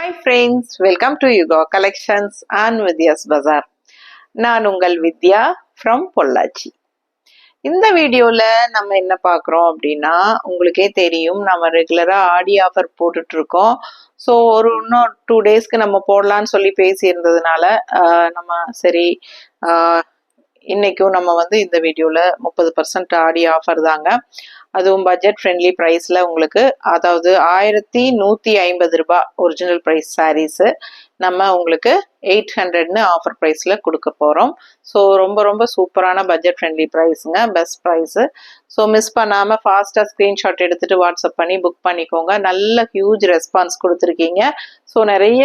Hi friends, welcome to Yuga Collections and Vidya's Bazaar. நான் உங்கள் வித்யா from Pollachi. இந்த வீடியோவில் நம்ம என்ன பார்க்குறோம் அப்படின்னா, உங்களுக்கே தெரியும் நம்ம ரெகுலராக ஆடி ஆஃபர் போட்டுட்ருக்கோம். ஸோ இன்னும் 2 டேஸ்க்கு நம்ம போடலான்னு சொல்லி பேசியிருந்ததுனால நம்ம சரி இன்னைக்கும் நம்ம இந்த வீடியோவில் 30% ஆடி ஆஃபர் தாங்க. அதுவும் பட்ஜெட் ஃப்ரெண்ட்லி ப்ரைஸில் உங்களுக்கு, அதாவது 1150 ரூபாய் ஒரிஜினல் ப்ரைஸ் சாரீஸு நம்ம உங்களுக்கு 800ன்னு ஆஃபர் ப்ரைஸில் கொடுக்க போகிறோம். ஸோ ரொம்ப ரொம்ப சூப்பரான பட்ஜெட் ஃப்ரெண்ட்லி ப்ரைஸுங்க, பெஸ்ட் ப்ரைஸு. ஸோ மிஸ் பண்ணாமல் ஃபாஸ்ட்டாக ஸ்க்ரீன்ஷாட் எடுத்துகிட்டு வாட்ஸ்அப் பண்ணி புக் பண்ணிக்கோங்க. நல்ல ஹியூஜ் ரெஸ்பான்ஸ் கொடுத்துருக்கீங்க. ஸோ நிறைய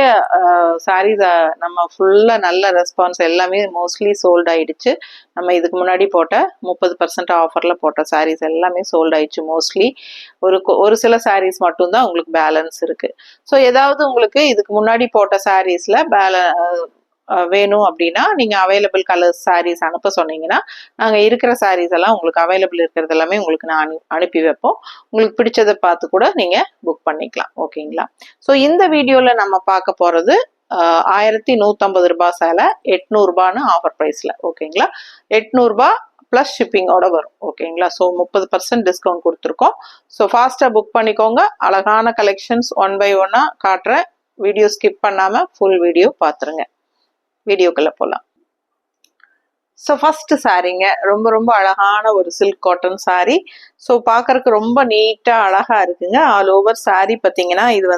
சாரீஸ் நம்ம ஃபுல்லாக நல்ல ரெஸ்பான்ஸ், எல்லாமே மோஸ்ட்லி சோல்ட் ஆகிடுச்சு. நம்ம இதுக்கு முன்னாடி போட்ட 30% ஆஃபரில் போட்ட சாரீஸ் எல்லாமே சோல்ட் ஆயிடுச்சு மோஸ்ட்லி. ஒரு சில சாரீஸ் மட்டும்தான் உங்களுக்கு பேலன்ஸ் இருக்குது. ஸோ ஏதாவது உங்களுக்கு இதுக்கு முன்னாடி போட்ட சாரீஸில் வேணும் அப்படின்னா நீங்கள் அவைலபிள் கலர்ஸ் சாரீஸ் அனுப்ப சொன்னீங்கன்னா நாங்கள் இருக்கிற சாரீஸ் எல்லாம் உங்களுக்கு அவைலபிள் இருக்கிறது எல்லாமே உங்களுக்கு நான் அனுப்பி வைப்போம். உங்களுக்கு பிடிச்சதை பார்த்து கூட நீங்கள் புக் பண்ணிக்கலாம். ஓகேங்களா? ஸோ இந்த வீடியோவில் நம்ம பார்க்க போகிறது 1150 ரூபாய் சேலை 800 ரூபான்னு ஆஃபர் ப்ரைஸில். ஓகேங்களா? 800 ரூபாய் ப்ளஸ் ஷிப்பிங்கோட வரும். ஓகேங்களா? ஸோ 30% டிஸ்கவுண்ட் கொடுத்துருக்கோம். ஸோ ஃபாஸ்ட்டாக புக் பண்ணிக்கோங்க. அழகான கலெக்ஷன்ஸ் ஒன் பை ஒன்னாக காட்டுறேன். வீடியோ ஸ்கிப் பண்ணாமல் ஃபுல் வீடியோ பார்த்துருங்க. வீடியோக்குள்ள போகலாம். ஸோ ஃபர்ஸ்ட் சாரீங்க, ரொம்ப ரொம்ப அழகான ஒரு சில்க் காட்டன் சாரீ. ஸோ பார்க்கறதுக்கு ரொம்ப நீட்டாக அழகாக இருக்குங்க. ஆல் ஓவர் சாரீ பார்த்தீங்கன்னா இது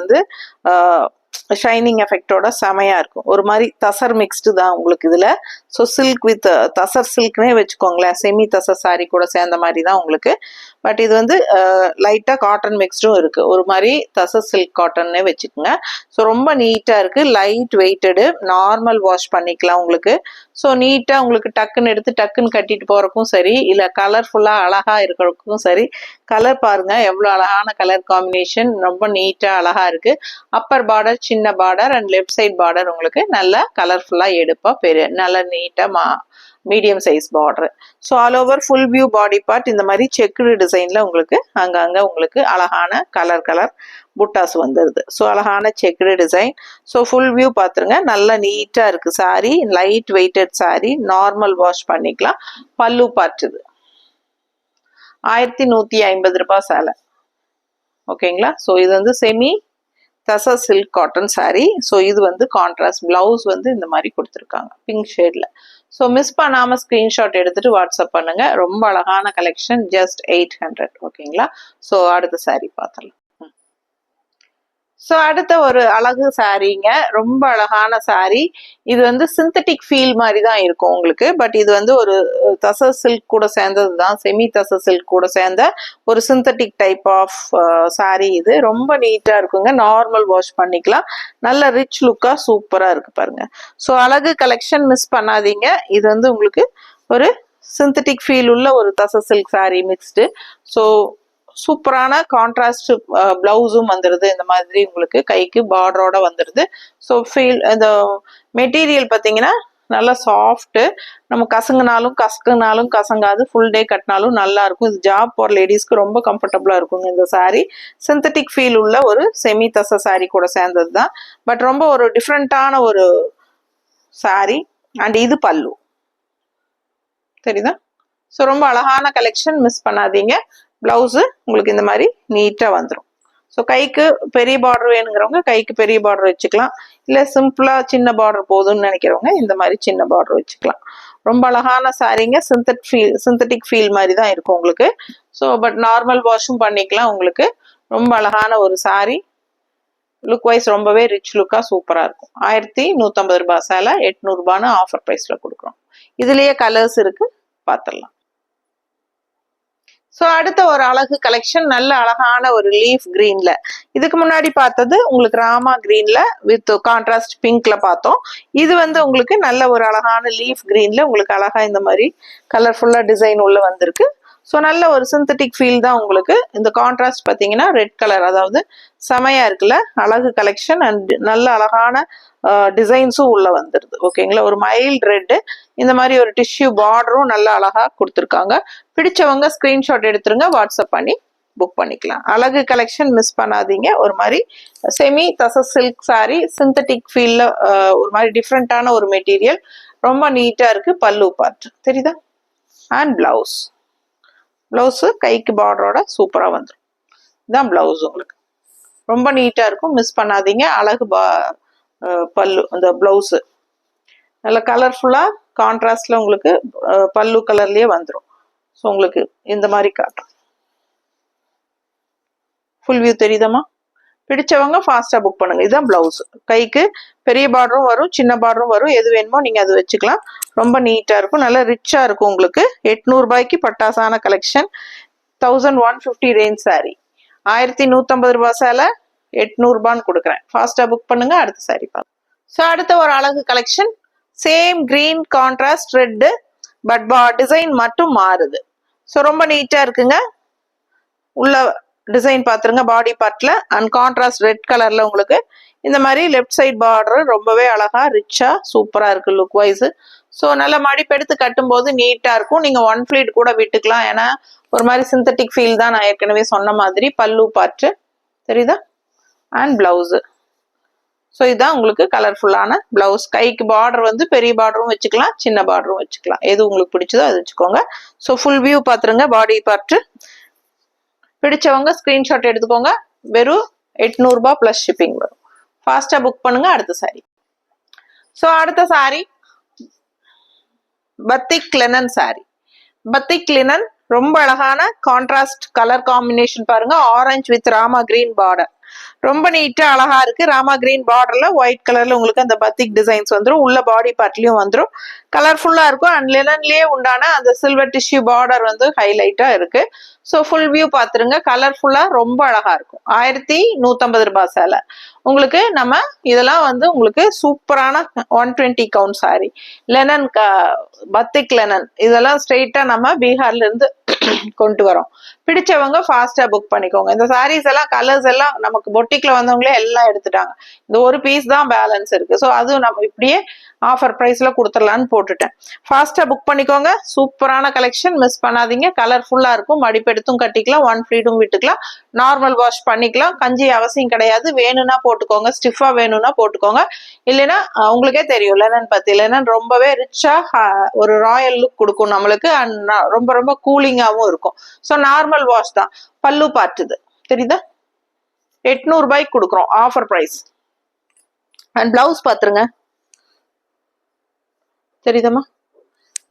ஷைனிங் எஃபெக்டோட செமையா இருக்கும். ஒரு மாதிரி தசர் மிக்ஸ்டு தான் உங்களுக்கு இதுல. ஸோ சில்க் வித் தசர் சில்க்னே வச்சுக்கோங்களேன். செமி தசர் சாரீ கூட சேர்ந்த மாதிரி தான் உங்களுக்கு. பட் இது லைட்டா காட்டன் மிக்ஸ்டும் இருக்கு. ஒரு மாதிரி தசர் சில்க் காட்டன்னே வச்சுக்கோங்க. ஸோ ரொம்ப நீட்டா இருக்கு. லைட் வெயிட்டடு, நார்மல் வாஷ் பண்ணிக்கலாம் உங்களுக்கு. ஸோ நீட்டா உங்களுக்கு டக்குன்னு எடுத்து டக்குன்னு கட்டிட்டு போறதுக்கும் சரி, இல்லை கலர்ஃபுல்லா அழகா இருக்கிறதுக்கும் சரி. கலர் பாருங்க எவ்வளோ அழகான கலர் காம்பினேஷன், ரொம்ப நீட்டா அழகா இருக்கு. அப்பர் பார்டர், சின்ன border and left side border உங்களுக்கு நல்ல கலர்ஃபுல்லா எடுப்பா நல்ல நீட்டா medium size border. So all over full view body part இந்த மாதிரி செக்குடு டிசைன்ல உங்களுக்கு அங்கங்க உங்களுக்கு அழகான கலர் புட்டாஸ் வந்துடுது. ஸோ அழகான checked design. So full view பார்த்துருங்க. நல்லா நீட்டா இருக்கு sari. Light weighted sari, normal wash பண்ணிக்கலாம். பல்லு பார்ட் இது 1150 ரூபாய் சேலை. ஓகேங்களா? ஸோ இது semi tussar silk cotton sari. So இது கான்ட்ராஸ்ட் பிளவுஸ் இந்த மாதிரி கொடுத்துருக்காங்க பிங்க் ஷேட்ல. ஸோ மிஸ் பண்ணாம ஸ்கிரீன்ஷாட் எடுத்துட்டு வாட்ஸ்அப் பண்ணுங்க. ரொம்ப அழகான கலெக்ஷன், ஜஸ்ட் 800. ஓகேங்களா? ஸோ அடுத்த சாரீ பார்த்தலாம். ஸோ அடுத்த ஒரு அழகு சாரீங்க, ரொம்ப அழகான சாரீ. இது சிந்தட்டிக் ஃபீல் மாதிரி தான் இருக்கும் உங்களுக்கு. பட் இது ஒரு தசர் சில்க் கூட சேர்ந்தது தான், செமி தசர் சில்க் கூட சேர்ந்த ஒரு சிந்தட்டிக் டைப் ஆஃப் சாரீ. இது ரொம்ப நீட்டா இருக்குங்க. நார்மல் வாஷ் பண்ணிக்கலாம். நல்ல ரிச் லுக்கா சூப்பரா இருக்கு பாருங்க. ஸோ அழகு கலெக்ஷன் மிஸ் பண்ணாதீங்க. இது உங்களுக்கு ஒரு சிந்தட்டிக் ஃபீல் உள்ள ஒரு tussar silk sari mixed. So சூப்பரான கான்ட்ராஸ்ட் பிளவுஸும் வந்துடுது. இந்த மாதிரி உங்களுக்கு கைக்கு பார்டரோட வந்துடுது. ஸோ இந்த மெட்டீரியல் பார்த்தீங்கன்னா நல்லா சாஃப்ட். நம்ம கசங்கினாலும் கசங்காது. ஃபுல் டே கட்டினாலும் நல்லா இருக்கும். இது ஜாப் போகிற லேடிஸ்க்கு ரொம்ப கம்ஃபர்டபுளா இருக்குங்க இந்த சாரீ. சிந்தட்டிக் ஃபீல் உள்ள ஒரு செமி தச சாரீ கூட சேர்ந்தது தான். பட் ரொம்ப ஒரு டிஃப்ரெண்டான ஒரு சாரீ. அண்ட் இது பல்லு தெரியுதா? ஸோ ரொம்ப அழகான கலெக்ஷன், மிஸ் பண்ணாதீங்க. பிளவுஸு உங்களுக்கு இந்த மாதிரி நீட்டா வந்துடும். ஸோ கைக்கு பெரிய பார்டர் வேணுங்கிறவங்க கைக்கு பெரிய பார்டர் வச்சுக்கலாம். இல்லை சிம்பிளா சின்ன பார்டர் போதும்னு நினைக்கிறவங்க இந்த மாதிரி சின்ன பார்டர் வச்சுக்கலாம். ரொம்ப அழகான சாரீங்க. சிந்தட்டிக் ஃபீல் மாதிரி தான் இருக்கும் உங்களுக்கு. ஸோ பட் நார்மல் வாஷும் பண்ணிக்கலாம் உங்களுக்கு. ரொம்ப அழகான ஒரு சாரீ. லுக் வைஸ் ரொம்பவே ரிச் லுக்கா சூப்பரா இருக்கும். 1150 ரூபாய் சேலை 800 ரூபான்னு ஆஃபர் ப்ரைஸ்ல கொடுக்குறோம். இதுலயே கலர்ஸ் இருக்கு, பார்த்துடலாம். ஸோ அடுத்த ஒரு அழகு கலெக்ஷன், நல்ல அழகான ஒரு லீஃப் கிரீன்ல. இதுக்கு முன்னாடி பார்த்தது உங்களுக்கு ராமா கிரீன்ல வித் கான்ட்ராஸ்ட் பிங்க்ல பார்த்தோம். இது உங்களுக்கு நல்ல ஒரு அழகான லீஃப் கிரீன்ல உங்களுக்கு அழகா இந்த மாதிரி கலர்ஃபுல்லா டிசைன் உள்ள வந்திருக்கு. ஸோ நல்ல ஒரு சிந்தட்டிக் ஃபீல் தான் உங்களுக்கு. இந்த கான்ட்ராஸ்ட் பார்த்தீங்கன்னா ரெட் கலர், அதாவது செமையா இருக்குல்ல அழகு கலெக்ஷன். அண்ட் நல்ல அழகான டிசைன்ஸும் உள்ள வந்துடுது. ஓகேங்களா? ஒரு மைல்ட் ரெட்டு, இந்த மாதிரி ஒரு டிஷ்யூ பார்டரும் நல்ல அழகா கொடுத்துருக்காங்க. பிடிச்சவங்க ஸ்கிரீன்ஷாட் எடுத்துருங்க, வாட்ஸ்அப் பண்ணி புக் பண்ணிக்கலாம். அழகு கலெக்ஷன் மிஸ் பண்ணாதீங்க. ஒரு மாதிரி செமி தச சில்க் சாரி, சிந்தட்டிக் ஃபீல்ல ஒரு மாதிரி டிஃப்ரெண்டான ஒரு மெட்டீரியல், ரொம்ப நீட்டா இருக்கு. பல்லு பார்ட் தெரியுதா, அண்ட் பிளவுஸ். பிளவுஸ் கைக்கு பார்டரோட சூப்பரா வந்துடும். இதுதான் பிளவுஸ். உங்களுக்கு ரொம்ப நீட்டா இருக்கும், மிஸ் பண்ணாதீங்க. அழகு பல்லு, அந்த பிளவுஸ் நல்ல கலர்ஃபுல்லா கான்ட்ராஸ்ட்ல உங்களுக்கு பல்லு கலர்லயே வந்துடும். ஸோ உங்களுக்கு இந்த மாதிரி காட்டும். ஃபுல் வியூ தெரியுதமா? பிடிச்சவங்க ஃபாஸ்டா புக் பண்ணுங்க. இதுதான் பிளவுஸ். கைக்கு பெரிய பார்டரும் வரும், சின்ன பார்டரும் வரும். எது வேணுமோ நீங்க அது வச்சுக்கலாம். ரொம்ப நீட்டா இருக்கும், நல்லா ரிச்சா இருக்கும். உங்களுக்கு 800 ரூபாய்க்கு பட்டாசான கலெக்ஷன். 1150 range sorry. 1150 ரூபாய் சேலை 800 ரூபான்னு கொடுக்குறேன். ஃபாஸ்டா புக் பண்ணுங்க. அடுத்த சாரி பார்க்கலாம். ஸோ அடுத்த ஒரு அழகு collection. Same green contrast red, but design மட்டும் மாறுது. ஸோ ரொம்ப நீட்டா இருக்குங்க. உள்ள டிசைன் பாத்துருங்க பாடி பார்ட்ல, அண்ட் கான்ட்ராஸ்ட் ரெட் கலர்ல உங்களுக்கு இந்த மாதிரி லெஃப்ட் சைட் பார்டர் ரொம்பவே அழகா ரிச்சா சூப்பரா இருக்கு லுக் வைஸ். ஸோ நல்ல மடிப்பெடுத்து கட்டும் போது நீட்டா இருக்கும். நீங்க ஒன் ஃபிளீட் கூட விட்டுக்கலாம். ஏன்னா ஒரு மாதிரி சிந்தட்டிக் ஃபீல் தான், நான் ஏற்கனவே சொன்ன மாதிரி. பல்லு பார்ட் தெரியுதா, அண்ட் பிளவுஸ். ஸோ இதுதான் உங்களுக்கு கலர்ஃபுல்லான பிளவுஸ். கைக்கு பார்டர் வந்து பெரிய பார்டரும் வச்சுக்கலாம், சின்ன பார்டரும் வச்சுக்கலாம். எது உங்களுக்கு பிடிச்சதோ அது வச்சுக்கோங்க. ஸோ ஃபுல் வியூ பாத்துருங்க. பாடி பார்ட் பிடிச்சவங்க ஸ்கிரீன்ஷாட் எடுத்துக்கோங்க. வெறும் 800 ரூபாய் பிளஸ் ஷிப்பிங் வரும். ஃபாஸ்டா புக் பண்ணுங்க. அடுத்த சாரி. ஸோ அடுத்த சாரி பத்திக் லினன் சாரி. பத்திக் லினன் ரொம்ப அழகான கான்ட்ராஸ்ட் கலர் காம்பினேஷன் பாருங்க. Orange with Rama green border, ரொம்ப நீட்டா அழகா இருக்கு. ராமா கிரீன் பார்டர்ல ஒயிட் கலர்ல உங்களுக்கு அந்த பத்திக் டிசைன்ஸ் வந்துடும். உள்ள பாடி பார்ட்லயும் வந்துடும். கலர்ஃபுல்லா இருக்கும். அண்ட் லினன்லயே உண்டான அந்த சில்வர் டிஷ்யூ பார்டர் வந்து ஹைலைட்டா இருக்கு. ஸோ ஃபுல் வியூ பாத்துருங்க. கலர்ஃபுல்லா ரொம்ப அழகா இருக்கும். 1150 ரூபாய் சேலை. உங்களுக்கு நம்ம இதெல்லாம் வந்து உங்களுக்கு சூப்பரான 120 கவுண்ட் சாரி. லெனன் பத்திக் லெனன் இதெல்லாம் ஸ்ட்ரெயிட்டா நம்ம பீகார்ல இருந்து கொண்டு வரோம். பிடிச்சவங்க ஃபாஸ்டா புக் பண்ணிக்கோங்க. இந்த சாரீஸ் எல்லாம் கலர்ஸ் எல்லாம் நமக்கு பொட்டிக்ல வந்தவங்களே எல்லாம் எடுத்துட்டாங்க. இந்த ஒரு பீஸ் தான் பேலன்ஸ் இருக்கு. ஸோ அதுவும் நம்ம இப்படியே ஆஃபர் பிரைஸ்ல கொடுத்துடலான்னு போட்டுட்டேன். ஃபாஸ்டா புக் பண்ணிக்கோங்க. சூப்பரான கலெக்ஷன், மிஸ் பண்ணாதீங்க. கலர்ஃபுல்லா இருக்கும். மடிப்பெடுத்தும் கட்டிக்கலாம், ஒன் ஃபிளீட்டும் விட்டுக்கலாம், நார்மல் வாஷ் பண்ணிக்கலாம். கஞ்சி அவசியம் கிடையாது. வேணும்னா போட்டுக்கோங்க, ஸ்டிஃபா வேணும்னா போட்டுக்கோங்க. இல்லைன்னா உங்களுக்கே தெரியும் லெனன் பத்தி. லெனன் ரொம்பவே ரிச்சா ஒரு ராயல் லுக் கொடுக்கும் நம்மளுக்கு. அண்ட் ரொம்ப ரொம்ப கூலிங்காவும் இருக்கும். ஸோ நார்மல் வாஷ் தான். பல்லு பார்ட்டுது தெரியுதா, 800 ரூபாய்க்கு கொடுக்குறோம் ஆஃபர் பிரைஸ். அண்ட் பிளவுஸ் பாத்துருங்க. தெரியுதமா,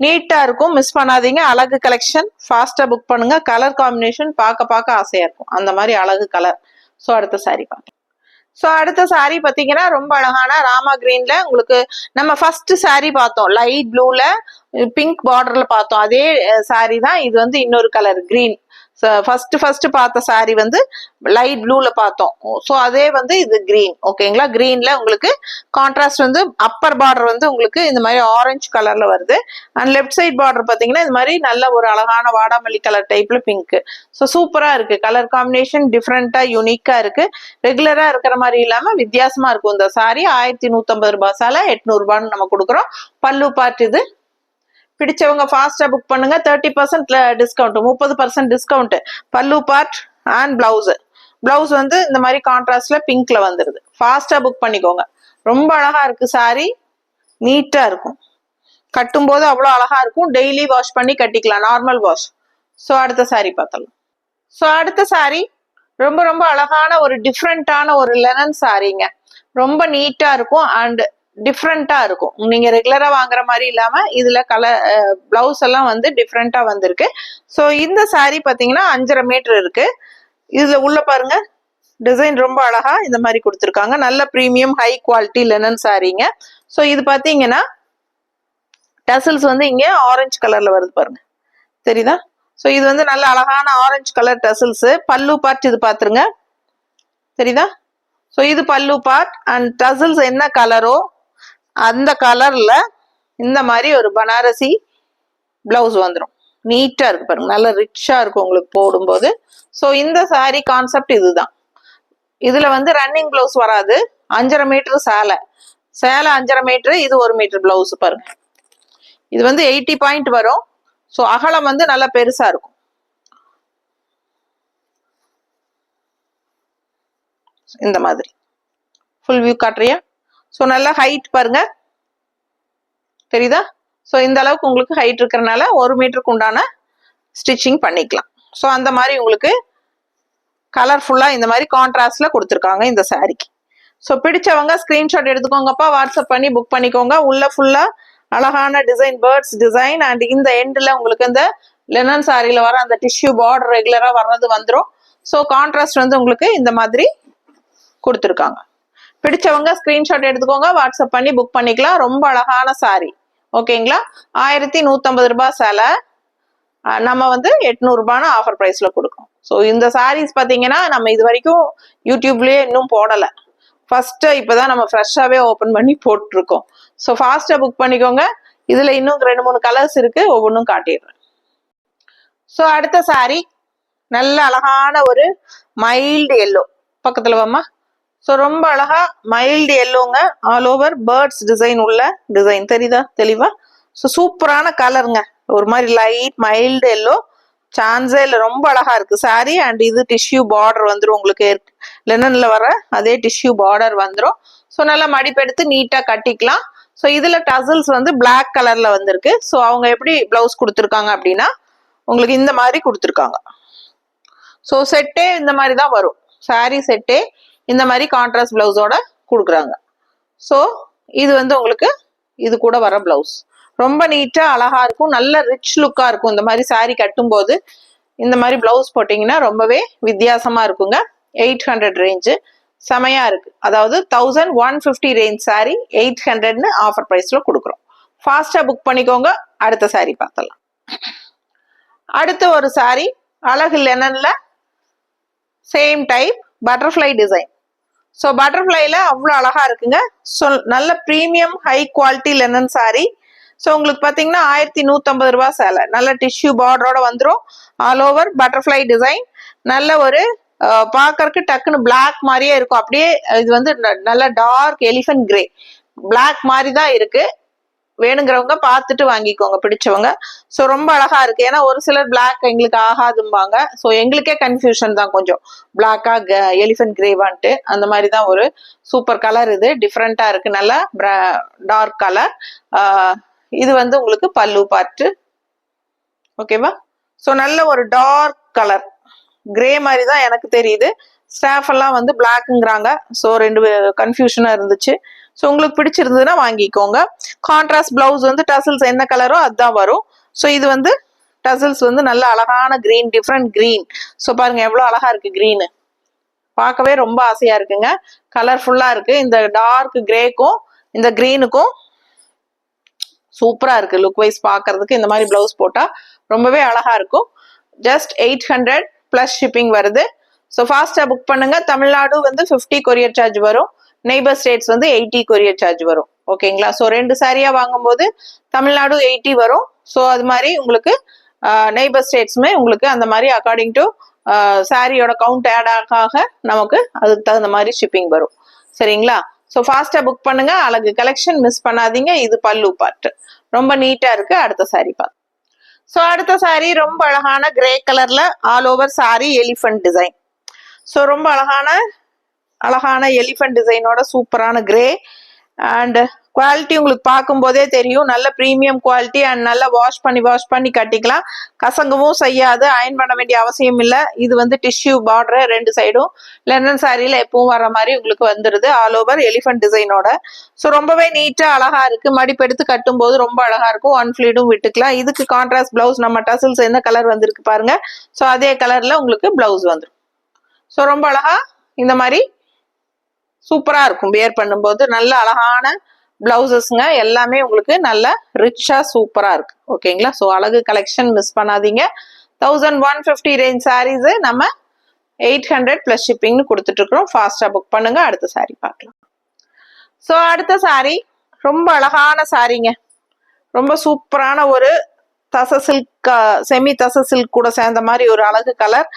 நீட்டா இருக்கும், மிஸ் பண்ணாதீங்க. அழகு கலெக்ஷன், ஃபாஸ்டா புக் பண்ணுங்க. கலர் காம்பினேஷன் பார்க்க ஆசையா இருக்கும், அந்த மாதிரி அழகு கலர். ஸோ அடுத்த சாரி பார்க்கலாம். ஸோ அடுத்த சாரி பார்த்தீங்கன்னா ரொம்ப அழகான ராமா கிரீன்ல உங்களுக்கு நம்ம ஃபர்ஸ்ட் சாரி பார்த்தோம் லைட் ப்ளூல பிங்க் பார்டர்ல பார்த்தோம். அதே சாரி தான் இது வந்து இன்னொரு கலர் கிரீன். ஃபர்ஸ்ட் பார்த்த சாரி வந்து லைட் ப்ளூல பார்த்தோம். ஸோ அதே வந்து இது கிரீன். ஓகேங்களா, கிரீன்ல உங்களுக்கு கான்ட்ராஸ்ட் வந்து அப்பர் பார்டர் வந்து உங்களுக்கு இந்த மாதிரி ஆரஞ்சு கலர்ல வருது. அண்ட் லெஃப்ட் சைட் பார்டர் பார்த்தீங்கன்னா இந்த மாதிரி நல்ல ஒரு அழகான வாடாமல்லி கலர் டைப்ல பிங்க். ஸோ சூப்பரா இருக்கு. கலர் காம்பினேஷன் டிஃப்ரெண்டா யூனிக்கா இருக்கு. ரெகுலரா இருக்கிற மாதிரி இல்லாம வித்தியாசமா இருக்கும். இந்த சாரி 1150 ரூபாய் சாலை 800 ரூபான்னு நம்ம கொடுக்குறோம். பல்லு பார்ட் இது. பிடிச்சவங்க ஃபாஸ்டா புக் பண்ணுங்க. 30% டிஸ்கவுண்ட், 30% டிஸ்கவுண்ட். பல்லு பார்ட் அண்ட் பிளவுஸ். பிளவுஸ் வந்து இந்த மாதிரி கான்ட்ராஸ்ட்ல பிங்க்ல வந்துருது. ஃபாஸ்டா புக் பண்ணிக்கோங்க. ரொம்ப அழகா இருக்கு சாரி, நீட்டா இருக்கும். கட்டும் போது அவ்வளவு அழகா இருக்கும். டெய்லி வாஷ் பண்ணி கட்டிக்கலாம், நார்மல் வாஷ். ஸோ அடுத்த சாரி பார்த்தலாம். ஸோ அடுத்த சாரி ரொம்ப ரொம்ப அழகான ஒரு டிஃப்ரெண்டான ஒரு லெனன் சாரிங்க. ரொம்ப நீட்டா இருக்கும் அண்ட் டிஃப்ரெண்டா இருக்கும். நீங்க ரெகுலரா வாங்குற மாதிரி இல்லாம இதுல கலர் பிளவுஸ் எல்லாம் வந்து டிஃப்ரெண்டா வந்திருக்கு. ஸோ இந்த சாரி பாத்தீங்கன்னா 5.5 மீட்டர் இருக்கு. இதுல உள்ள பாருங்க டிசைன் ரொம்ப அழகா இந்த மாதிரி கொடுத்துருக்காங்க. நல்ல பிரீமியம் ஹை குவாலிட்டி லெனன் சாரிங்க. ஸோ இது பாத்தீங்கன்னா டசல்ஸ் வந்து இங்க ஆரஞ்சு கலர்ல வருது பாருங்க, தெரியுதா? ஸோ இது வந்து நல்ல அழகான ஆரஞ்சு கலர் டசல்ஸ். பல்லு பார்ட் இது பாத்துருங்க, தெரியுதா? ஸோ இது பல்லு பார்ட். அண்ட் டசல்ஸ் என்ன கலரோ அந்த கலர்ல இந்த மாதிரி ஒரு பனாரசி பிளவுஸ் வந்துடும். நீட்டா இருக்கு பாருங்க, நல்ல ரிச்சா இருக்கும் உங்களுக்கு போடும்போது. ஸோ இந்த சாரி கான்செப்ட் இதுதான். இதுல வந்து ரன்னிங் பிளவுஸ் வராது. 5.5 மீட்டர் சேலை 5.5 மீட்டர். இது 1 மீட்டர் பிளவுஸ் பாருங்க. இது வந்து 80 பாயிண்ட் வரும். ஸோ அகலம் வந்து நல்லா பெருசா இருக்கும். இந்த மாதிரி ஃபுல் வியூ காட்டுறியா? ஸோ நல்லா ஹைட் பாருங்க, தெரியுதா? ஸோ இந்த அளவுக்கு உங்களுக்கு ஹைட் இருக்கிறனால 1 மீட்டருக்கு உண்டான ஸ்டிச்சிங் பண்ணிக்கலாம். ஸோ அந்த மாதிரி உங்களுக்கு கலர்ஃபுல்லாக இந்த மாதிரி கான்ட்ராஸ்ட்ல கொடுத்துருக்காங்க இந்த சாரிக்கு. ஸோ பிடிச்சவங்க ஸ்கிரீன்ஷாட் எடுத்துக்கோங்கப்பா, வாட்ஸ்அப் பண்ணி புக் பண்ணிக்கோங்க. உள்ள ஃபுல்லா அழகான டிசைன், பேர்ட்ஸ் டிசைன், அண்ட் இந்த எண்டில் உங்களுக்கு இந்த லெனன் சாரியில் வர அந்த டிஷ்யூ பார்டர் ரெகுலராக வர்றது வந்துடும். ஸோ கான்ட்ராஸ்ட் வந்து உங்களுக்கு இந்த மாதிரி கொடுத்துருக்காங்க. பிடிச்சவங்க ஸ்கிரீன்ஷாட் எடுத்துக்கோங்க, வாட்ஸ்அப் பண்ணி புக் பண்ணிக்கலாம். ரொம்ப அழகான சாரி, ஓகேங்களா? 1150 ரூபாய் சேலை நம்ம வந்து 800 ரூபான்னு ஆஃபர் பிரைஸ்ல கொடுக்கும். ஸோ இந்த சாரீஸ் பார்த்தீங்கன்னா நம்ம இது வரைக்கும் யூடியூப்லயே இன்னும் போடலை, ஃபர்ஸ்ட் இப்போதான் நம்ம ஃப்ரெஷ்ஷாவே ஓப்பன் பண்ணி போட்டிருக்கோம். ஸோ ஃபாஸ்டா புக் பண்ணிக்கோங்க. இதுல இன்னும் 2-3 கலர்ஸ் இருக்கு, ஒவ்வொன்றும் காட்டிடுறேன். ஸோ அடுத்த சாரி நல்ல அழகான ஒரு மைல்டு எல்லோ, பக்கத்துல வாமா. ஸோ ரொம்ப அழகா மைல்டு எல்லோங்க, ஆல் ஓவர் பேர்ட்ஸ் டிசைன் உள்ள டிசைன், தெரியுதா தெளிவா? ஸோ சூப்பரான கலருங்க, ஒரு மாதிரி லைட் மைல்டு எல்லோ, சான்ஸே இல்லை, ரொம்ப அழகா இருக்கு சாரி. அண்ட் இது டிஷ்யூ பார்டர் வந்துடும் உங்களுக்கு, லெனன்ல வர அதே டிஷ்யூ பார்டர் வந்துடும். ஸோ நல்லா மடிப்பெடுத்து நீட்டா கட்டிக்கலாம். ஸோ இதுல டசல்ஸ் வந்து பிளாக் கலர்ல வந்திருக்கு. ஸோ அவங்க எப்படி பிளவுஸ் கொடுத்துருக்காங்க அப்படின்னா உங்களுக்கு இந்த மாதிரி கொடுத்துருக்காங்க. ஸோ செட்டே இந்த மாதிரி தான் வரும், சாரி செட்டே இந்த மாதிரி கான்ட்ராஸ்ட் பிளவுஸோட கொடுக்குறாங்க. ஸோ இது வந்து உங்களுக்கு இது கூட வர பிளவுஸ் ரொம்ப நீட்டா அழகா இருக்கும், நல்ல ரிச் லுக்கா இருக்கும். இந்த மாதிரி சாரி கட்டும் போது இந்த மாதிரி பிளவுஸ் போட்டீங்கன்னா ரொம்பவே வித்தியாசமா இருக்குங்க. 800 ரேஞ்சு செமையா இருக்கு, அதாவது 1150 ரேஞ்ச் சாரி 800ன்னு ஆஃபர் பிரைஸ்ல கொடுக்குறோம். ஃபாஸ்டா புக் பண்ணிக்கோங்க. அடுத்த சாரி பார்த்தலாம். அடுத்த ஒரு சாரி அழகு லெனன்ல same type butterfly design. So பட்டர்ஃப்ளைல அவ்வளோ அழகா இருக்குங்க. ஸோ நல்ல premium high quality linen sari. So உங்களுக்கு பார்த்தீங்கன்னா 1150 ரூபாய் சேலை, நல்ல டிஷ்யூ பார்டரோட வந்துடும், ஆல் ஓவர் பட்டர்ஃப்ளை டிசைன். நல்ல ஒரு பார்க்கறதுக்கு டக்குன்னு பிளாக் மாதிரியே இருக்கும், அப்படியே இது வந்து நல்ல டார்க் எலிஃபென்ட் கிரே பிளாக் மாதிரி தான் இருக்கு. வேணுங்கிறவங்க பார்த்துட்டு வாங்கிக்கோங்க பிடிச்சவங்க. ஸோ ரொம்ப அழகா இருக்கு, ஏன்னா ஒரு சிலர் பிளாக் எங்களுக்கு ஆகாதும்பாங்க. ஸோ எங்களுக்கே கன்ஃபியூஷன் தான் கொஞ்சம், பிளாக்கா எலிஃபென்ட் கிரேவான்ட்டு. அந்த மாதிரி தான் ஒரு சூப்பர் கலர், இது டிஃப்ரெண்டா இருக்கு, நல்லா டார்க் கலர். இது வந்து உங்களுக்கு பல்லு பார்ட்டு, ஓகேவா? ஸோ நல்ல ஒரு டார்க் கலர் கிரே மாதிரி தான் எனக்கு தெரியுது. ஸ்டாஃப் எல்லாம் வந்து பிளாக்குங்கிறாங்க. ஸோ 2 கன்ஃபியூஷனா இருந்துச்சு. ஸோ உங்களுக்கு பிடிச்சிருந்ததுன்னா வாங்கிக்கோங்க. கான்ட்ராஸ்ட் பிளவுஸ் வந்து டசல்ஸ் என்ன கலரோ அதுதான் வரும். ஸோ இது வந்து டசல்ஸ் வந்து நல்ல அழகான கிரீன், டிஃப்ரெண்ட் கிரீன். ஸோ பாருங்க எவ்வளோ அழகா இருக்கு கிரீனு, பார்க்கவே ரொம்ப ஆசையா இருக்குங்க, கலர்ஃபுல்லா இருக்கு. இந்த டார்க் கிரேக்கும் இந்த கிரீனுக்கும் சூப்பரா இருக்கு லுக் வைஸ் பார்க்கறதுக்கு. இந்த மாதிரி பிளவுஸ் போட்டா ரொம்பவே அழகா இருக்கும். ஜஸ்ட் 800 பிளஸ் ஷிப்பிங் வருது. ஸோ ஃபாஸ்டா புக் பண்ணுங்க. தமிழ்நாடு வந்து 50 கொரியர் சார்ஜ் வரும், நெய்பர் ஸ்டேட்ஸ் வந்து 80 கொரியர் சார்ஜ் வரும், ஓகேங்களா? ஸோ 2 சாரியா வாங்கும்போது தமிழ்நாடு 80 வரும். ஸோ அது மாதிரி உங்களுக்கு நெய்பர் ஸ்டேட்ஸுமே உங்களுக்கு அந்த மாதிரி அக்கார்டிங் டு சாரியோட கவுண்ட் ஆட் ஆக நமக்கு அதுக்கு தகுந்த மாதிரி ஷிப்பிங் வரும், சரிங்களா? ஸோ ஃபாஸ்டா புக் பண்ணுங்க. அழகு கலெக்ஷன் மிஸ் பண்ணாதீங்க. இது பல்லு பார்ட் ரொம்ப நீட்டா இருக்கு. அடுத்த சாரி பார்த்து. ஸோ அடுத்த சாரி ரொம்ப அழகான கிரே கலர்ல all over sorry elephant design. So ரொம்ப அழகான எலிஃபென்ட் டிசைனோட சூப்பரான கிரே. அண்ட் குவாலிட்டி உங்களுக்கு பார்க்கும் போதே தெரியும், நல்ல ப்ரீமியம் குவாலிட்டி. அண்ட் நல்லா வாஷ் பண்ணி கட்டிக்கலாம், கசங்கவும் செய்யாது, அயன் பண்ண வேண்டிய அவசியம் இல்லை. இது வந்து டிஷ்யூ பார்டர் 2 சைடும் லெனன் சாரியில எப்பவும் வர மாதிரி உங்களுக்கு வந்துருது, ஆல் ஓவர் எலிஃபென்ட் டிசைனோட. ஸோ ரொம்பவே நீட்டா அழகா இருக்கு, மடிப்பெடுத்து கட்டும் போது ரொம்ப அழகா இருக்கும். 1 ஃபிளீடும் விட்டுக்கலாம். இதுக்கு கான்ட்ராஸ்ட் பிளவுஸ் நம்ம டசல்ஸ் என்ன கலர் வந்திருக்கு பாருங்க, ஸோ அதே கலர்ல உங்களுக்கு பிளவுஸ் வந்துடும். ஸோ ரொம்ப அழகா இந்த மாதிரி சூப்பரா இருக்கும் வியர் பண்ணும்போது. நல்ல அழகான பிளவுசஸ்ங்க, எல்லாமே உங்களுக்கு நல்ல ரிச்சா சூப்பரா இருக்கு, ஓகேங்களா? ஸோ அழகு கலெக்ஷன் மிஸ் பண்ணாதீங்க. 1150 ரேஞ்ச் சாரீஸ் நம்ம 800 பிளஸ் ஷிப்பிங்னு கொடுத்துட்டு இருக்கிறோம். ஃபாஸ்டா புக் பண்ணுங்க. அடுத்த சாரி பார்க்கலாம். ஸோ அடுத்த சாரி ரொம்ப அழகான சாரிங்க, ரொம்ப சூப்பரான ஒரு தச சில்க், செமி தச சில்க் கூட சேர்ந்த மாதிரி ஒரு அழகு கலர்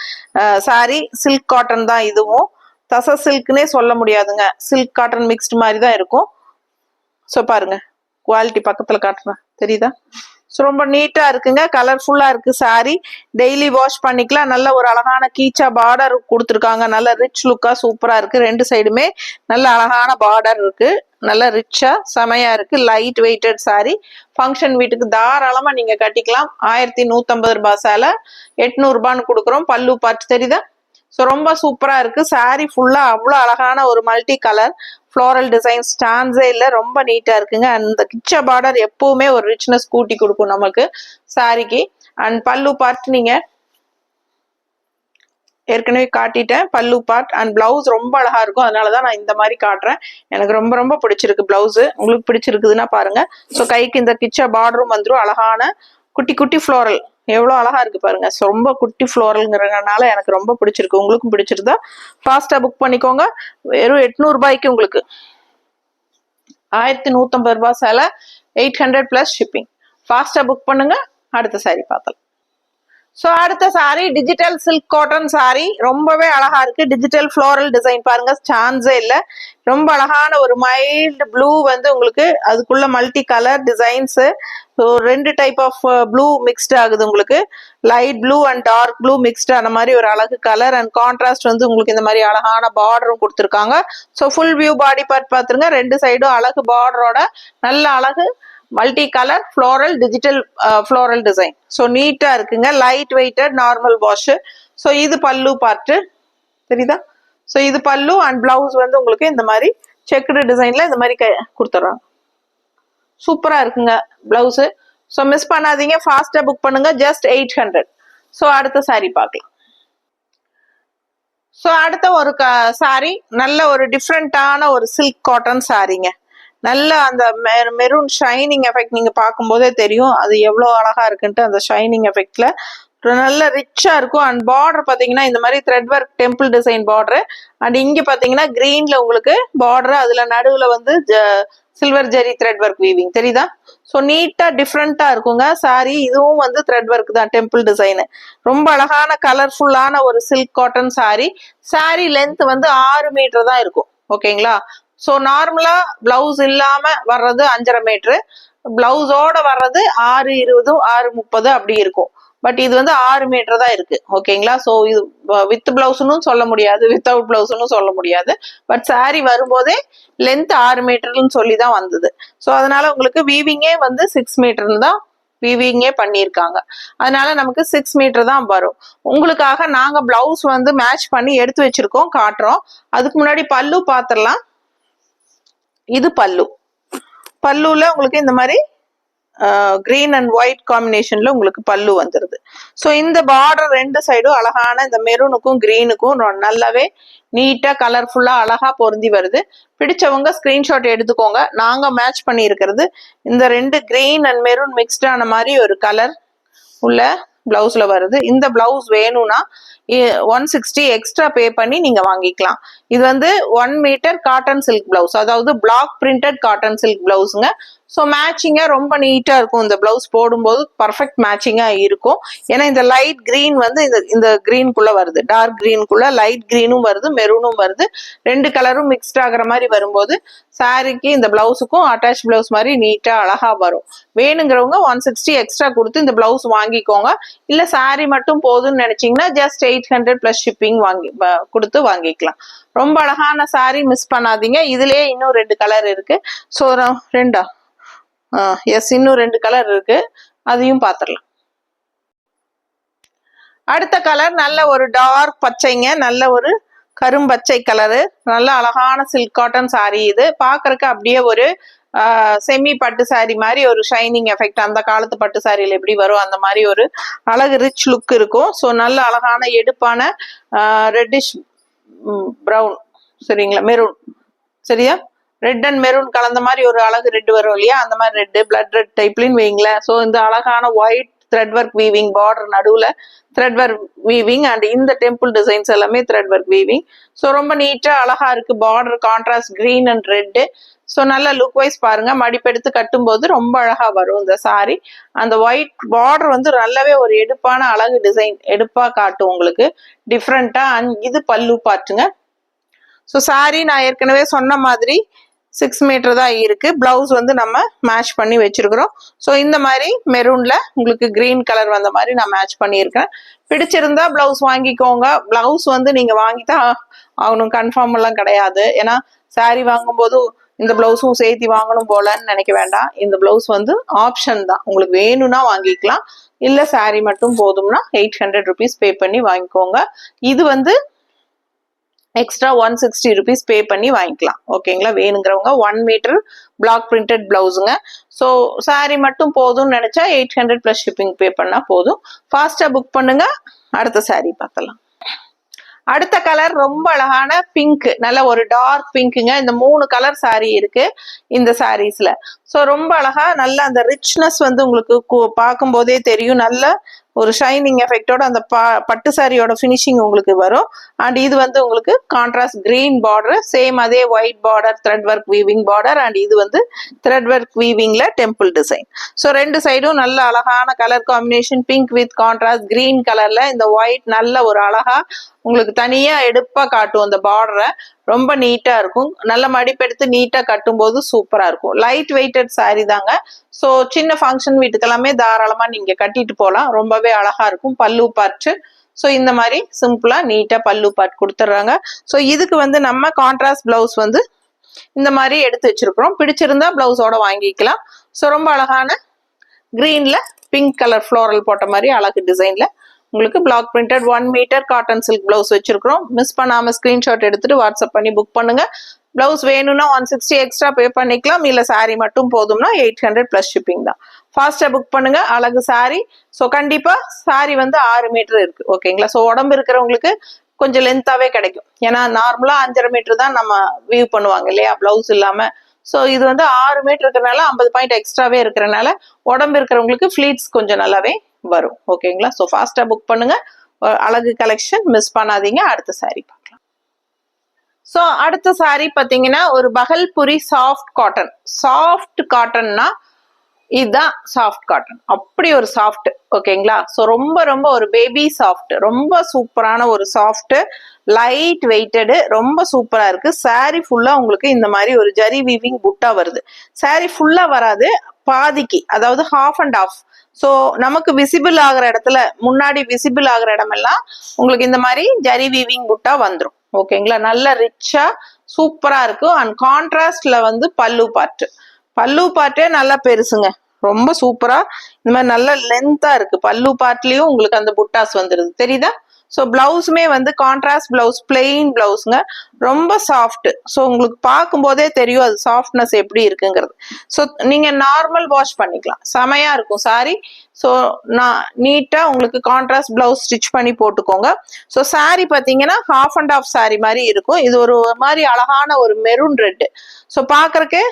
சாரி. சில்க் காட்டன் தான் இதுவும், தச சில்க்னே சொல்ல முடியாதுங்க, சில்க் காட்டன் மிக்ஸ்டு மாதிரி தான் இருக்கும். ஸோ பாருங்க குவாலிட்டி பக்கத்துல காட்டுறேன், தெரியுதா? ஸோ ரொம்ப நீட்டா இருக்குங்க, கலர்ஃபுல்லா இருக்கு சாரி. டெய்லி வாஷ் பண்ணிக்கலாம். நல்ல ஒரு அழகான கீச்சா பார்டர் கொடுத்துருக்காங்க. நல்ல ரிச் லுக்கா சூப்பரா இருக்கு. ரெண்டு சைடுமே நல்ல அழகான பார்டர் இருக்கு. நல்ல ரிச்சா செமையா இருக்கு. Light weighted sorry. ஃபங்க்ஷன் வீட்டுக்கு தாராளமா நீங்க கட்டிக்கலாம். 1150 ரூபாய் சேலை 800 ரூபான்னு கொடுக்குறோம். பல்லு பார்ட் தெரியுதா? ஸோ ரொம்ப சூப்பரா இருக்கு. சாரி ஃபுல்லா அவ்வளோ அழகான ஒரு மல்டி கலர் ஃப்ளோரல் டிசைன் ஸ்டான்ஸே இல்லை, ரொம்ப நீட்டா இருக்குங்க. அந்த கிச்சா பார்டர் எப்பவுமே ஒரு ரிச்னஸ் கூட்டி கொடுக்கும் நமக்கு சாரிக்கு. அண்ட் பல்லு பார்ட் நீங்க ஏற்கனவே காட்டிட்டேன். பல்லு பார்ட் அண்ட் பிளவுஸ் ரொம்ப அழகா இருக்கும். அதனாலதான் நான் இந்த மாதிரி காட்டுறேன். எனக்கு ரொம்ப ரொம்ப பிடிச்சிருக்கு பிளவுஸ். உங்களுக்கு பிடிச்சிருக்குதுன்னா பாருங்க. ஸோ கைக்கு இந்த கிச்சா பார்டரும் வந்துடும். அழகான குட்டி குட்டி ஃப்ளோரல் எவ்வளோ அழகா இருக்கு பாருங்க. ரொம்ப குட்டி ஃப்ளோரல்ங்கிறதுனால எனக்கு ரொம்ப பிடிச்சிருக்கு. உங்களுக்கும் பிடிச்சிருந்தா ஃபாஸ்டா புக் பண்ணிக்கோங்க. வெறும் 800 ரூபாய்க்கு உங்களுக்கு 1150 ரூபாய் சேலை 800 பிளஸ் ஷிப்பிங். ஃபாஸ்டா புக் பண்ணுங்க. அடுத்த சாரி பார்த்தலாம். ஸோ அடுத்த sorry digital silk cotton sorry. ரொம்பவே அழகா இருக்கு. டிஜிட்டல் ஃப்ளோரல் டிசைன் பாருங்க, சான்ஸே இல்லை. ரொம்ப அழகான ஒரு மைல்டு ப்ளூ வந்து உங்களுக்கு அதுக்குள்ள மல்டி கலர் டிசைன்ஸ். ஸோ ரெண்டு டைப் ஆஃப் ப்ளூ மிக்ஸ்ட் ஆகுது உங்களுக்கு. Light blue and dark blue mixed அந்த மாதிரி ஒரு அழகு கலர் அண்ட் கான்ட்ராஸ்ட் வந்து உங்களுக்கு இந்த மாதிரி அழகான பார்டரும் கொடுத்துருக்காங்க. So full view body part பார்த்துருங்க. ரெண்டு சைடும் அழகு பார்டரோட நல்ல அழகு multi colour floral digital floral design. So நீட்டா இருக்குங்க. Light weighted normal wash. So இது பல்லு பார்ட்டு தெரியுதா? ஸோ இது பல்லு அண்ட் பிளவுஸ் வந்து உங்களுக்கு இந்த மாதிரி செக்குடு டிசைன்ல இந்த மாதிரி கொடுத்துட்றாங்க. சூப்பரா இருக்குங்க பிளவுஸ். ஸோ மிஸ் பண்ணாதீங்க. ஃபாஸ்டா புக் பண்ணுங்க. ஜஸ்ட் 800. ஸோ அடுத்த சாரி பார்க்கலாம். ஸோ அடுத்த ஒரு சாரி நல்ல ஒரு டிஃப்ரெண்டான ஒரு சில்க் காட்டன் சாரிங்க. நல்ல அந்த மெரூன் ஷைனிங் எஃபெக்ட் நீங்க பார்க்கும்போதே தெரியும் அது எவ்வளோ அழகா இருக்குன்ட்டு. அந்த ஷைனிங் எஃபெக்ட்ல நல்ல ரிச்சா இருக்கும். அண்ட் பார்டர் பாத்தீங்கன்னா இந்த மாதிரி thread work temple design border. And இங்க பாத்தீங்கன்னா கிரீன்ல உங்களுக்கு பார்டர், அதுல நடுவுல வந்து சில்வர் ஜெரி த்ரெட் ஒர்க் வீவிங் தெரியுதா? ஸோ நீட்டா டிஃப்ரெண்டா இருக்குங்க சாரி. இதுவும் வந்து த்ரெட் ஒர்க் தான், டெம்பிள் டிசைன். ரொம்ப அழகான கலர்ஃபுல்லான ஒரு silk cotton sorry. Sorry length வந்து 6 மீட்டர் தான் இருக்கும். ஓகேங்களா? ஸோ நார்மலா பிளவுஸ் இல்லாம வர்றது 5.5 மீட்டர், பிளவுஸோட வர்றது 6.20 6.30 அப்படி இருக்கும். பட் இது வந்து 6 மீட்டர் தான் இருக்கு. ஓகேங்களா? ஸோ இது வித் பிளவுஸ்னு சொல்ல முடியாது, வித்தவுட் பிளவுஸ்னு சொல்ல முடியாது. பட் சாரி வரும்போதே லென்த் 6 மீட்டர்னு சொல்லி தான் வந்தது. ஸோ அதனால உங்களுக்கு வீவிங்கே வந்து 6 மீட்டர்னு தான் வீவிங்கே பண்ணியிருக்காங்க. அதனால நமக்கு 6 மீட்டர் தான் வரும். உங்களுக்காக நாங்க பிளவுஸ் வந்து மேட்ச் பண்ணி எடுத்து வச்சிருக்கோம், காட்டுறோம். அதுக்கு முன்னாடி பல்லு பாத்திரலாம். இது பல்லு. பல்லுல உங்களுக்கு இந்த மாதிரி கிரீன் அண்ட் ஒயிட் காம்பினேஷன்ல உங்களுக்கு பல்லு வந்துருது. ஸோ இந்த பார்டர் ரெண்டு சைடும் அழகான இந்த மெரூனுக்கும் கிரீனுக்கும் நல்லாவே நீட்டா கலர்ஃபுல்லா அழகா பொருந்தி வருது. பிடிச்சவங்க ஸ்கிரீன்ஷாட் எடுத்துக்கோங்க. நாங்க மேட்ச் பண்ணி இருக்கிறது இந்த ரெண்டு கிரீன் அண்ட் மெரூன் மிக்ஸ்டான மாதிரி ஒரு கலர் உள்ள பிளவுஸ்ல வருது. இந்த பிளவுஸ் வேணும்னா 160 எக்ஸ்ட்ரா பே பண்ணி நீங்க வாங்கிக்கலாம். இது வந்து 1 மீட்டர் காட்டன் சில்க் பிளவுஸ், அதாவது பிளாக் பிரிண்டட் காட்டன் சில்க் பிளவுஸுங்க. ஸோ மேட்சிங்கா ரொம்ப நீட்டா இருக்கும். இந்த பிளவுஸ் போடும்போது பர்ஃபெக்ட் மேட்சிங்கா இருக்கும். ஏன்னா இந்த லைட் கிரீன் வந்து இந்த கிரீனுக்குள்ள வருது, டார்க் கிரீனுக்குள்ள லைட் கிரீனும் வருது, மெரூனும் வருது. ரெண்டு கலரும் மிக்ஸ்ட் ஆகிற மாதிரி வரும்போது சாரிக்கு இந்த பிளவுஸுக்கும் அட்டாச் பிளவுஸ் மாதிரி நீட்டா அழகா வரும். வேணுங்கிறவங்க 160 எக்ஸ்ட்ரா கொடுத்து இந்த பிளவுஸ் வாங்கிக்கோங்க. இல்ல சாரி மட்டும் போதும்னு நினைச்சீங்கன்னா ஜஸ்ட் 800 பிளஸ் ஷிப்பிங் கொடுத்து வாங்கிக்கலாம். ரொம்ப அழகான சாரி, மிஸ் பண்ணாதீங்க. இதுலயே இன்னும் 2 கலர் இருக்கு. ஸோ ரெண்டா எஸ், இன்னும் 2 கலர் இருக்கு, அதையும் பார்த்துடலாம். அடுத்த கலர் நல்ல ஒரு டார்க் பச்சைங்க, நல்ல ஒரு கரும்பச்சை கலரு. நல்ல அழகான சில்க் காட்டன் சாரி. இது பாக்குறதுக்கு அப்படியே ஒரு செமி பட்டு சாரி மாதிரி ஒரு ஷைனிங் எஃபெக்ட், அந்த காலத்து பட்டு சாரியில எப்படி வரும் அந்த மாதிரி ஒரு அழகு ரிச் லுக் இருக்கும். ஸோ நல்ல அழகான எடுப்பான ரெட்டிஷ் ப்ரௌன், சரிங்களா, மெரூன், சரியா, ரெட் அண்ட் மெரூன் கலந்த மாதிரி ஒரு அழகு ரெட் வரும் இல்லையா, அந்த மாதிரி ரெட், பிளட் ரெட் டைப்லன்னு வைங்களேன். ஸோ இந்த அழகான white thread work weaving border, நடுவுல த்ரெட் ஒர்க் வீவிங் அண்ட் இந்த டெம்பிள் டிசைன்ஸ் எல்லாமே த்ரெட் ஒர்க் வீவிங். ஸோ ரொம்ப நீட்டா அழகா இருக்கு. Border contrast green and red. So நல்ல லுக் வைஸ் பாருங்க. மடிப்பெடுத்து கட்டும் போது ரொம்ப அழகா வரும் இந்த சாரி. அந்த ஒயிட் பார்டர் வந்து நல்லாவே ஒரு எடுப்பான அழகு டிசைன், எடுப்பா காட்டும் உங்களுக்கு டிஃப்ரெண்டா. அண்ட் இது பல்லு பாட்டுங்க. ஸோ சாரி நான் ஏற்கனவே சொன்ன மாதிரி 6 மீட்டர் தான் இருக்கு. பிளவுஸ் வந்து நம்ம மேட்ச் பண்ணி வச்சிருக்கிறோம். ஸோ இந்த மாதிரி மெரூன்ல உங்களுக்கு கிரீன் கலர் வந்த மாதிரி நான் மேட்ச் பண்ணியிருக்கேன். பிடிச்சிருந்தா பிளவுஸ் வாங்கிக்கோங்க. பிளவுஸ் வந்து நீங்க வாங்கித்தான் ஆகணும் கன்ஃபார்ம் எல்லாம் கிடையாது. ஏன்னா சாரி வாங்கும்போது இந்த பிளவுஸும் சேர்த்து வாங்கணும் போலன்னு நினைக்க வேண்டாம். இந்த பிளவுஸ் வந்து ஆப்ஷன் தான், உங்களுக்கு வேணும்னா வாங்கிக்கலாம், இல்ல சாரி மட்டும் போதும்னா 800 rupees பே பண்ணி வாங்கிக்கோங்க. இது வந்து எக்ஸ்ட்ரா 160 rupees பே பண்ணி வாங்கிக்கலாம். ஓகேங்களா? வேணுங்கிறவங்க 1 மீட்டர் பிளாக் பிரிண்டட் பிளவுஸுங்க. ஸோ சாரி மட்டும் போதும்னு நினைச்சா 800 பிளஸ் ஷிப்பிங் பே பண்ணா போதும். ஃபாஸ்டா புக் பண்ணுங்க. அடுத்த சாரி பார்க்கலாம். அடுத்த கலர் ரொம்ப அழகான பிங்க், நல்ல ஒரு டார்க் பிங்க்குங்க. இந்த 3 கலர் சாரி இருக்கு இந்த சாரீஸ்ல. ஸோ ரொம்ப அழகா நல்ல அந்த ரிச்னஸ் வந்து உங்களுக்கு பார்க்கும் போதே தெரியும். நல்ல ஒரு ஷைனிங் எஃபெக்டோட அந்த பட்டு சாரியோட ஃபினிஷிங் உங்களுக்கு வரும். அண்ட் இது வந்து உங்களுக்கு கான்ட்ராஸ்ட் கிரீன் பார்டர், சேம் அதே white border thread work weaving border. And இது வந்து த்ரெட் ஒர்க் வீவிங்ல டெம்பிள் டிசைன். ஸோ ரெண்டு சைடும் நல்ல அழகான colour combination, pink with contrast green கலர்ல இந்த ஒயிட் நல்ல ஒரு அழகா உங்களுக்கு தனியா எடுப்பா காட்டும். அந்த பார்டரை ரொம்ப நீட்டா இருக்கும். நல்ல மடிப்பெடுத்து நீட்டா கட்டும் போது சூப்பரா இருக்கும். லைட் வெயிட்டட் சாரி தாங்க. ஸோ சின்ன ஃபங்க்ஷன் வீட்டுக்கெல்லாமே தாராளமா நீங்க கட்டிட்டு போகலாம். ரொம்பவே அழகா இருக்கும். பல்லு பார்ட் ஸோ இந்த மாதிரி சிம்பிளா நீட்டா பல்லு பார்ட் கொடுத்துட்றாங்க. ஸோ இதுக்கு வந்து நம்ம கான்ட்ராஸ்ட் பிளவுஸ் வந்து இந்த மாதிரி எடுத்து வச்சிருக்கிறோம். பிடிச்சிருந்தா பிளவுஸோட வாங்கிக்கலாம். ஸோ ரொம்ப அழகான கிரீன்ல பிங்க் கலர் ஃப்ளோரல் போட்ட மாதிரி அழகு டிசைன்ல உங்களுக்கு black printed 1 metre cotton silk blouse வச்சிருக்கிறோம். மிஸ் பண்ணாம ஸ்கிரீன்ஷாட் எடுத்துட்டு வாட்ஸ்அப் பண்ணி புக் பண்ணுங்க. பிளவுஸ் வேணும்னா 160 எக்ஸ்ட்ரா பே பண்ணிக்கலாம். இல்ல சாரி மட்டும் போதும்னா 800 பிளஸ் ஷிப்பிங் தான். ஃபாஸ்டா புக் பண்ணுங்க. அழகு சாரி. ஸோ கண்டிப்பா சாரி வந்து 6 மீட்டர் இருக்கு. ஓகேங்களா? ஸோ உடம்பு இருக்கிறவங்களுக்கு கொஞ்சம் லென்த்தாவே கிடைக்கும். ஏன்னா நார்மலா 5.5 மீட்டர் தான் நம்ம வியூ பண்ணுவாங்க இல்லையா பிளவுஸ் இல்லாம. ஸோ இது வந்து 6 மீட்டர் இருக்கிறனால 50 பாயிண்ட் எக்ஸ்ட்ராவே இருக்கிறனால உடம்பு இருக்கிறவங்களுக்கு ஃபிளீட்ஸ் கொஞ்சம் நல்லாவே வரும். ஓகேங்களா? ஸோ ஃபாஸ்டா புக் பண்ணுங்க. அழகு கலெக்ஷன் மிஸ் பண்ணாதீங்க. அடுத்த சாரி பார்க்கலாம். ஸோ அடுத்த சாரி பார்த்தீங்கன்னா ஒரு பகல்புரி சாஃப்ட் காட்டன். சாஃப்ட் காட்டன்னா இதுதான் சாஃப்ட் காட்டன். அப்படி ஒரு சாஃப்ட். ஓகேங்களா? ஸோ ரொம்ப ரொம்ப ஒரு பேபி சாஃப்ட், ரொம்ப சூப்பரான ஒரு சாஃப்ட், லைட் வெயிட்டடு, ரொம்ப சூப்பரா இருக்கு. சாரி ஃபுல்லா உங்களுக்கு இந்த மாதிரி ஒரு ஜரி வீவிங் புட்டா வருது. சாரி ஃபுல்லா வராது, பாதிக்கு, அதாவது ஹாஃப் அண்ட் ஆஃப். ஸோ நமக்கு விசிபிள் ஆகிற இடத்துல, முன்னாடி விசிபிள் ஆகிற இடமெல்லாம் உங்களுக்கு இந்த மாதிரி ஜரி வீவிங் புட்டா வந்துடும். ஓகேங்களா? நல்ல ரிச்சா சூப்பரா இருக்கும். அண்ட் கான்ட்ராஸ்ட்ல வந்து பல்லு பார்ட்டே நல்லா பெருசுங்க. ரொம்ப சூப்பரா இந்த மாதிரி நல்ல லென்த்தா இருக்கு. பல்லு பார்ட்லயும் உங்களுக்கு அந்த புட்டாஸ் வந்துருது, தெரியுதா? ஸோ பிளவுஸுமே வந்து கான்ட்ராஸ்ட் பிளவுஸ், பிளெயின் பிளவுஸுங்க, ரொம்ப சாஃப்ட். ஸோ உங்களுக்கு பார்க்கும் போதே தெரியும் அது சாஃப்ட்னஸ் எப்படி இருக்குங்கிறது. ஸோ நீங்க நார்மல் வாஷ் பண்ணிக்கலாம், செமையா இருக்கும் சாரி. ஸோ நான் நீட்டா உங்களுக்கு கான்ட்ராஸ்ட் பிளவுஸ் ஸ்டிச் பண்ணி போட்டுக்கோங்க. ஸோ சாரி பார்த்தீங்கன்னா ஹாஃப் அண்ட் ஆஃப் சாரி மாதிரி இருக்கும். இது ஒரு மாதிரி அழகான ஒரு மெரூன் ரெட். ஸோ பார்க்கறக்கே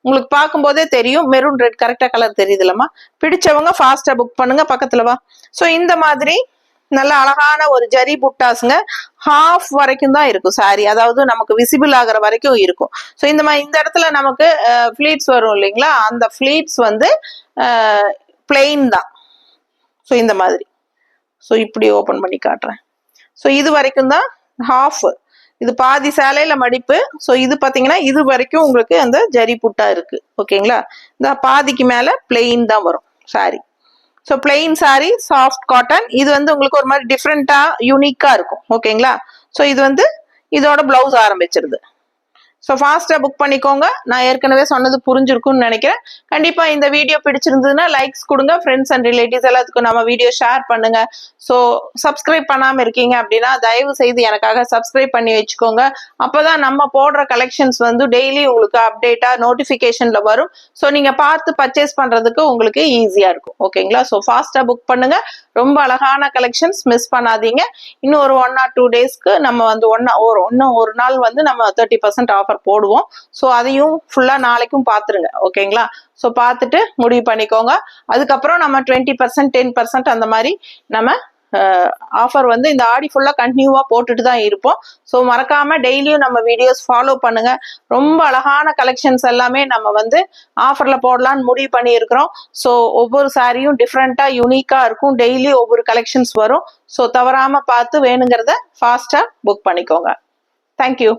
உங்களுக்கு பார்க்கும் போதே தெரியும் மெரூன் ரெட் கரெக்டா கலர் தெரியுதுலமா. பிடிச்சவங்க ஃபாஸ்டா புக் பண்ணுங்க. பக்கத்துல வா. ஸோ இந்த மாதிரி நல்ல அழகான ஒரு ஜரி புட்டாஸுங்க. ஹாஃப் வரைக்கும் தான் இருக்கும் சாரி, அதாவது நமக்கு விசிபிள் ஆகிற வரைக்கும் இருக்கும். ஸோ இந்த மாதிரி இந்த இடத்துல நமக்கு ஃபிளீட்ஸ் வரும் இல்லைங்களா, அந்த ஃபிளீட்ஸ் வந்து பிளெயின் தான். ஸோ இந்த மாதிரி. ஸோ இப்படி ஓப்பன் பண்ணி காட்டுறேன். ஸோ இது வரைக்கும் தான் ஹாஃப், இது பாதி சேலையில மடிப்பு. ஸோ இது பார்த்தீங்கன்னா இது வரைக்கும் உங்களுக்கு அந்த ஜரி புட்டா இருக்கு. ஓகேங்களா? இந்த பாதிக்கு மேல பிளெயின் தான் வரும் sorry. So plain sorry, soft cotton. இது வந்து உங்களுக்கு ஒரு மாதிரி டிஃப்ரெண்டா யூனிக்கா இருக்கும். ஓகேங்களா? ஸோ இது வந்து இதோட பிளவுஸ் ஆரம்பிச்சிருது. ஸோ ஃபாஸ்டா புக் பண்ணிக்கோங்க. நான் ஏற்கனவே சொன்னது புரிஞ்சிருக்கும்னு நினைக்கிறேன். கண்டிப்பா இந்த வீடியோ பிடிச்சிருந்ததுன்னா லைக்ஸ் கொடுங்க. ஃப்ரெண்ட்ஸ் அண்ட் ரிலேட்டிவ்ஸ் எல்லாத்துக்கும் நம்ம வீடியோ ஷேர் பண்ணுங்க. ஸோ சப்ஸ்கிரைப் பண்ணாம இருக்கீங்க அப்படின்னா தயவு செய்து எனக்காக சப்ஸ்கிரைப் பண்ணி வச்சுக்கோங்க. அப்பதான் நம்ம போடுற கலெக்ஷன்ஸ் வந்து டெய்லி உங்களுக்கு அப்டேட்டா நோட்டிபிகேஷன்ல வரும். ஸோ நீங்க பார்த்து பர்ச்சேஸ் பண்றதுக்கு உங்களுக்கு ஈஸியா இருக்கும். ஓகேங்களா? ஸோ ஃபாஸ்டா புக் பண்ணுங்க. ரொம்ப அழகான கலெக்ஷன்ஸ் மிஸ் பண்ணாதீங்க. இன்னும் ஒரு 1 or 2 டேஸ்க்கு நம்ம வந்து இன்னும் ஒரு நாள் வந்து நம்ம 30% ஆஃபர் போடுவோம். ஸோ அதையும் ஃபுல்லா நாளைக்கும் பாத்துருங்க. ஓகேங்களா? ஸோ பார்த்துட்டு முடிவு பண்ணிக்கோங்க. அதுக்கப்புறம் நம்ம 20%, 10% அந்த மாதிரி நம்ம ஆஃபர் வந்து இந்த ஆடி ஃபுல்லா கண்டினியூவா போட்டுட்டு தான் இருப்போம். ஸோ மறக்காம டெய்லியும் நம்ம வீடியோஸ் ஃபாலோ பண்ணுங்க. ரொம்ப அழகான கலெக்ஷன்ஸ் எல்லாமே நம்ம வந்து ஆஃபர்ல போடலான்னு முடிவு பண்ணி இருக்கிறோம். ஸோ ஒவ்வொரு சாரியும் டிஃப்ரெண்டா யூனிக்கா இருக்கும். டெய்லி ஒவ்வொரு கலெக்ஷன்ஸ் வரும். ஸோ தவறாம பார்த்து வேணுங்கிறத ஃபாஸ்டா புக் பண்ணிக்கோங்க. தேங்க்யூ.